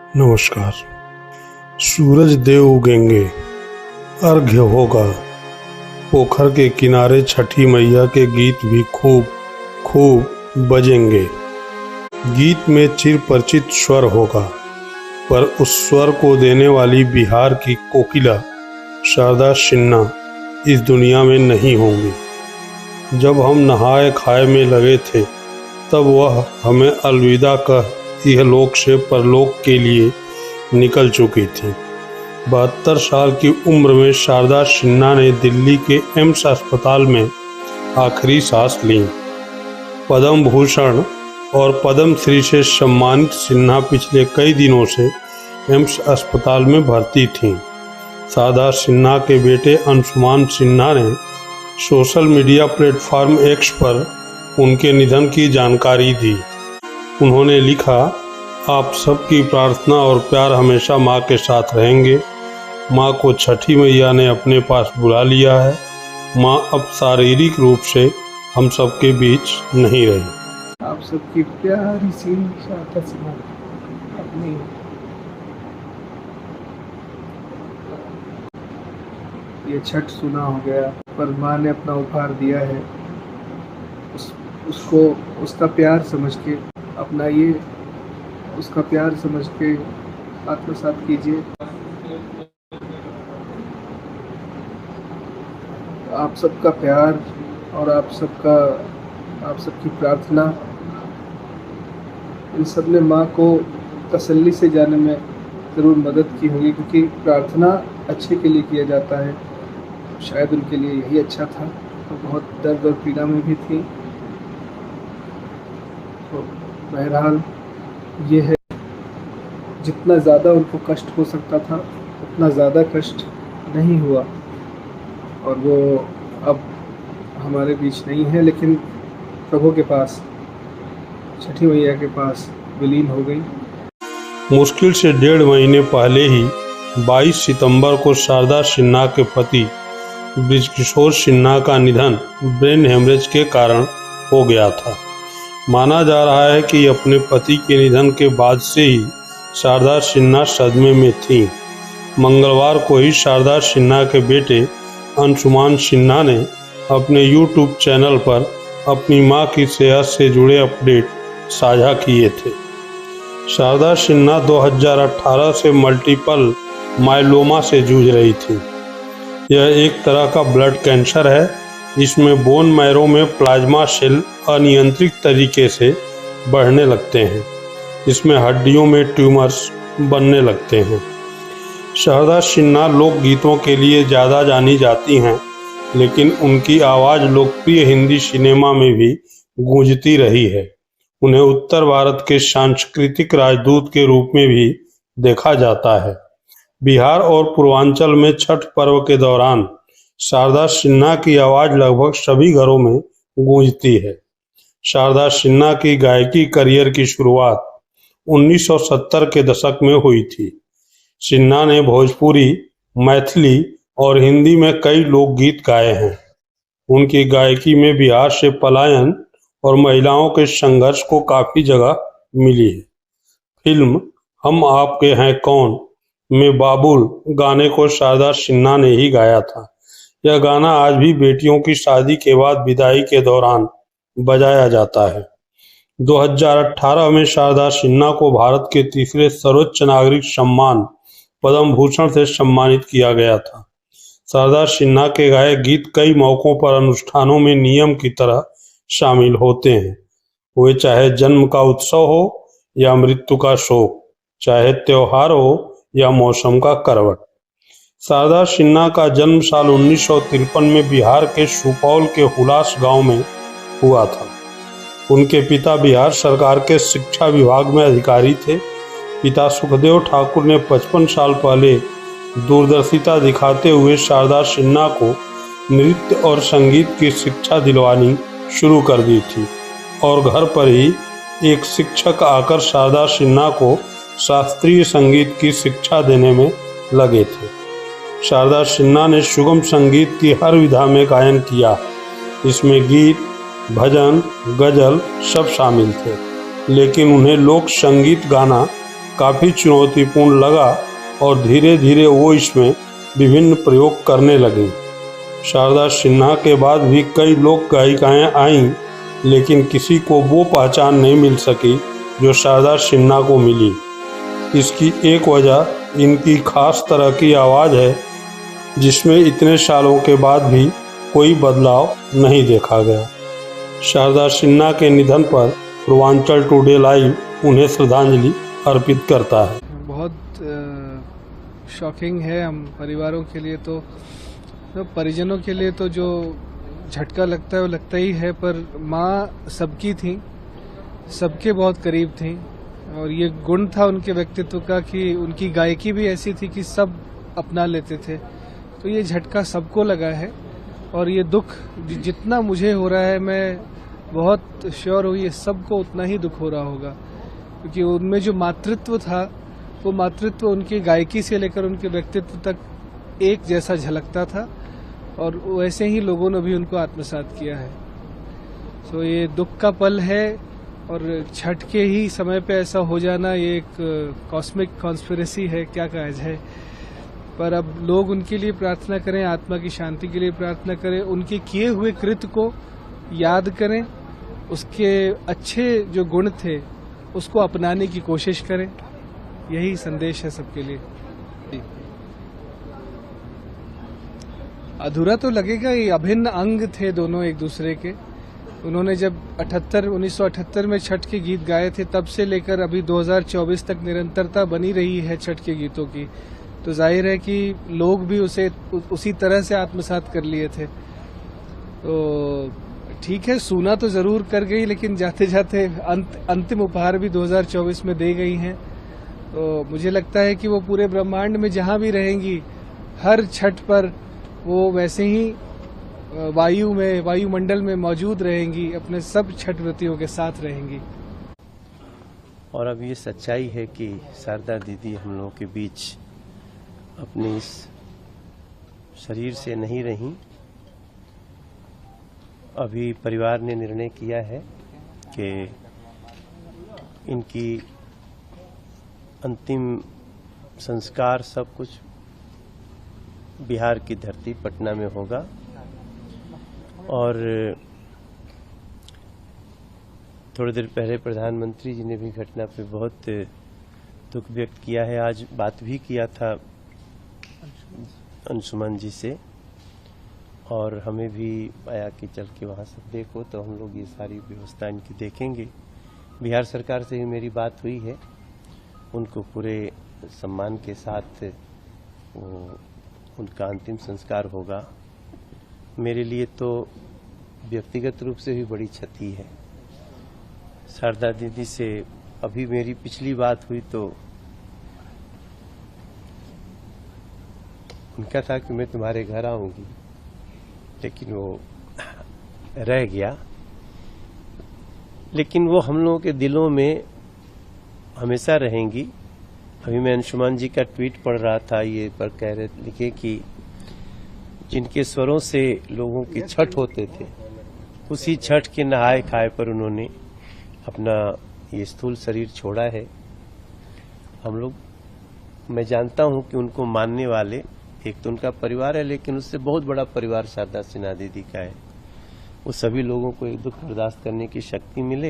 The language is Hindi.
नमस्कार। सूरज देव उगेंगे, अर्घ्य होगा, पोखर के किनारे छठी मैया के गीत भी खूब खूब बजेंगे। गीत में चिर परिचित स्वर होगा, पर उस स्वर को देने वाली बिहार की कोकिला शारदा सिन्हा इस दुनिया में नहीं होंगी। जब हम नहाए खाए में लगे थे, तब वह हमें अलविदा कह इहलोक से परलोक के लिए निकल चुकी थी। 72 साल की उम्र में शारदा सिन्हा ने दिल्ली के एम्स अस्पताल में आखिरी सांस ली। पद्म भूषण और पद्म श्री से सम्मानित सिन्हा पिछले कई दिनों से एम्स अस्पताल में भर्ती थीं। शारदा सिन्हा के बेटे अंशुमान सिन्हा ने सोशल मीडिया प्लेटफॉर्म एक्स पर उनके निधन की जानकारी दी। उन्होंने लिखा, आप सबकी प्रार्थना और प्यार हमेशा माँ के साथ रहेंगे। माँ को छठी मैया ने अपने पास बुला लिया है। माँ अब शारीरिक रूप से हम सबके बीच नहीं रही। आप सबकी प्यारी सी शारदा सिन्हा अपनी ये छठ सुना हो गया, पर माँ ने अपना उपहार दिया है। उसको उसका प्यार समझ के अपनाइए, उसका प्यार समझ के आत्मसात कीजिए। आप सबका प्यार और आप सबकी प्रार्थना, इन सब ने माँ को तसल्ली से जाने में ज़रूर मदद की होगी, क्योंकि प्रार्थना अच्छे के लिए किया जाता है। शायद उनके लिए यही अच्छा था। तो बहुत दर्द और पीड़ा में भी थी। तो बहरहाल ये है, जितना ज़्यादा उनको कष्ट हो सकता था उतना ज़्यादा कष्ट नहीं हुआ, और वो अब हमारे बीच नहीं है, लेकिन प्रभु के पास, छठी मैया के पास विलीन हो गई। मुश्किल से 1.5 महीने पहले ही 22 सितंबर को शारदा सिन्हा के पति बृजकिशोर सिन्हा का निधन ब्रेन हेमरेज के कारण हो गया था। माना जा रहा है कि अपने पति के निधन के बाद से ही शारदा सिन्हा सदमे में थीं। मंगलवार को ही शारदा सिन्हा के बेटे अंशुमान सिन्हा ने अपने YouTube चैनल पर अपनी मां की सेहत से जुड़े अपडेट साझा किए थे। शारदा सिन्हा 2018 से मल्टीपल मायलोमा से जूझ रही थी। यह एक तरह का ब्लड कैंसर है। इसमें बोन मैरो में प्लाज्मा सेल अनियंत्रित तरीके से बढ़ने लगते हैं। इसमें हड्डियों में ट्यूमर्स बनने लगते हैं। शारदा सिन्हा लोकगीतों के लिए ज़्यादा जानी जाती हैं, लेकिन उनकी आवाज़ लोकप्रिय हिंदी सिनेमा में भी गूंजती रही है। उन्हें उत्तर भारत के सांस्कृतिक राजदूत के रूप में भी देखा जाता है। बिहार और पूर्वांचल में छठ पर्व के दौरान शारदा सिन्हा की आवाज़ लगभग सभी घरों में गूंजती है। शारदा सिन्हा की गायकी करियर की शुरुआत 1970 के दशक में हुई थी। सिन्हा ने भोजपुरी, मैथिली और हिंदी में कई लोकगीत गाए हैं। उनकी गायकी में बिहार से पलायन और महिलाओं के संघर्ष को काफ़ी जगह मिली है। फिल्म हम आपके हैं कौन में बाबुल गाने को शारदा सिन्हा ने ही गाया था। यह गाना आज भी बेटियों की शादी के बाद विदाई के दौरान बजाया जाता है। 2018 में शारदा सिन्हा को भारत के तीसरे सर्वोच्च नागरिक सम्मान पद्म भूषण से सम्मानित किया गया था। शारदा सिन्हा के गाए गीत कई मौकों पर अनुष्ठानों में नियम की तरह शामिल होते हैं। वे चाहे जन्म का उत्सव हो या मृत्यु का शोक, चाहे त्योहार हो या मौसम का करवट। शारदा सिन्हा का जन्म साल 1953 में बिहार के सुपौल के हुलास गांव में हुआ था। उनके पिता बिहार सरकार के शिक्षा विभाग में अधिकारी थे। पिता सुखदेव ठाकुर ने 55 साल पहले दूरदर्शिता दिखाते हुए शारदा सिन्हा को नृत्य और संगीत की शिक्षा दिलवानी शुरू कर दी थी, और घर पर ही एक शिक्षक आकर शारदा सिन्हा को शास्त्रीय संगीत की शिक्षा देने में लगे थे। शारदा सिन्हा ने सुगम संगीत की हर विधा में गायन किया। इसमें गीत, भजन, गजल सब शामिल थे, लेकिन उन्हें लोक संगीत गाना काफ़ी चुनौतीपूर्ण लगा और धीरे धीरे वो इसमें विभिन्न प्रयोग करने लगे। शारदा सिन्हा के बाद भी कई लोक गायिकाएँ आईं, लेकिन किसी को वो पहचान नहीं मिल सकी जो शारदा सिन्हा को मिली। इसकी एक वजह इनकी खास तरह की आवाज़ है, जिसमें इतने सालों के बाद भी कोई बदलाव नहीं देखा गया। शारदा सिन्हा के निधन पर पूर्वांचल टुडे लाइव उन्हें श्रद्धांजलि अर्पित करता है। बहुत शॉकिंग है हम परिवारों के लिए, तो परिजनों के लिए तो जो झटका लगता है वो लगता ही है, पर माँ सबकी थी, सबके बहुत करीब थी और ये गुण था उनके व्यक्तित्व का कि उनकी गायकी भी ऐसी थी कि सब अपना लेते थे। तो ये झटका सबको लगा है और ये दुख जितना मुझे हो रहा है, मैं बहुत श्योर हूँ ये सबको उतना ही दुख हो रहा होगा, क्योंकि उनमें जो मातृत्व था वो मातृत्व उनकी गायकी से लेकर उनके व्यक्तित्व तक एक जैसा झलकता था और वैसे ही लोगों ने भी उनको आत्मसात किया है। तो ये दुख का पल है और छठ के ही समय पे ऐसा हो जाना ये एक कॉस्मिक कॉन्स्पिरेसी है, क्या कहा जाए। पर अब लोग उनके लिए प्रार्थना करें, आत्मा की शांति के लिए प्रार्थना करें, उनके किए हुए कृत्य को याद करें, उसके अच्छे जो गुण थे उसको अपनाने की कोशिश करें। यही संदेश है सबके लिए। अधूरा तो लगेगा, ये अभिन्न अंग थे दोनों एक दूसरे के। उन्होंने जब 1978 में छठ के गीत गाए थे, तब से लेकर अभी 2024 तक निरंतरता बनी रही है छठ के गीतों की। तो जाहिर है कि लोग भी उसे उसी तरह से आत्मसात कर लिए थे। तो ठीक है, सुना तो जरूर कर गई, लेकिन जाते जाते अंतिम उपहार भी 2024 में दे गई हैं। तो मुझे लगता है कि वो पूरे ब्रह्मांड में जहां भी रहेंगी, हर छठ पर वो वैसे ही वायुमंडल में मौजूद रहेंगी, अपने सब छठ व्रतियों के साथ रहेंगी। और अब ये सच्चाई है कि शारदा दीदी हम लोगों के बीच अपने इस शरीर से नहीं रहीं। अभी परिवार ने निर्णय किया है कि इनकी अंतिम संस्कार सब कुछ बिहार की धरती पटना में होगा। और थोड़ी देर पहले प्रधानमंत्री जी ने भी घटना पे बहुत दुख व्यक्त किया है। आज बात भी किया था अंशुमन जी से, और हमें भी आया कि चल के वहाँ सब देखो, तो हम लोग ये सारी व्यवस्था इनकी देखेंगे। बिहार सरकार से भी मेरी बात हुई है, उनको पूरे सम्मान के साथ उनका अंतिम संस्कार होगा। मेरे लिए तो व्यक्तिगत रूप से भी बड़ी क्षति है। शारदा दीदी से अभी मेरी पिछली बात हुई तो उनका था कि मैं तुम्हारे घर आऊंगी, लेकिन वो रह गया। लेकिन वो हम लोगों के दिलों में हमेशा रहेंगी। अभी मैं अंशुमान जी का ट्वीट पढ़ रहा था, ये पर कह रहे लिखे कि जिनके स्वरों से लोगों की छठ होते थे, उसी छठ के नहाए खाए पर उन्होंने अपना ये स्थूल शरीर छोड़ा है। हम लोग, मैं जानता हूं कि उनको मानने वाले, एक तो उनका परिवार है, लेकिन उससे बहुत बड़ा परिवार शारदा सिन्हा दीदी का है। वो सभी लोगों को एक दुख बर्दाश्त करने की शक्ति मिले।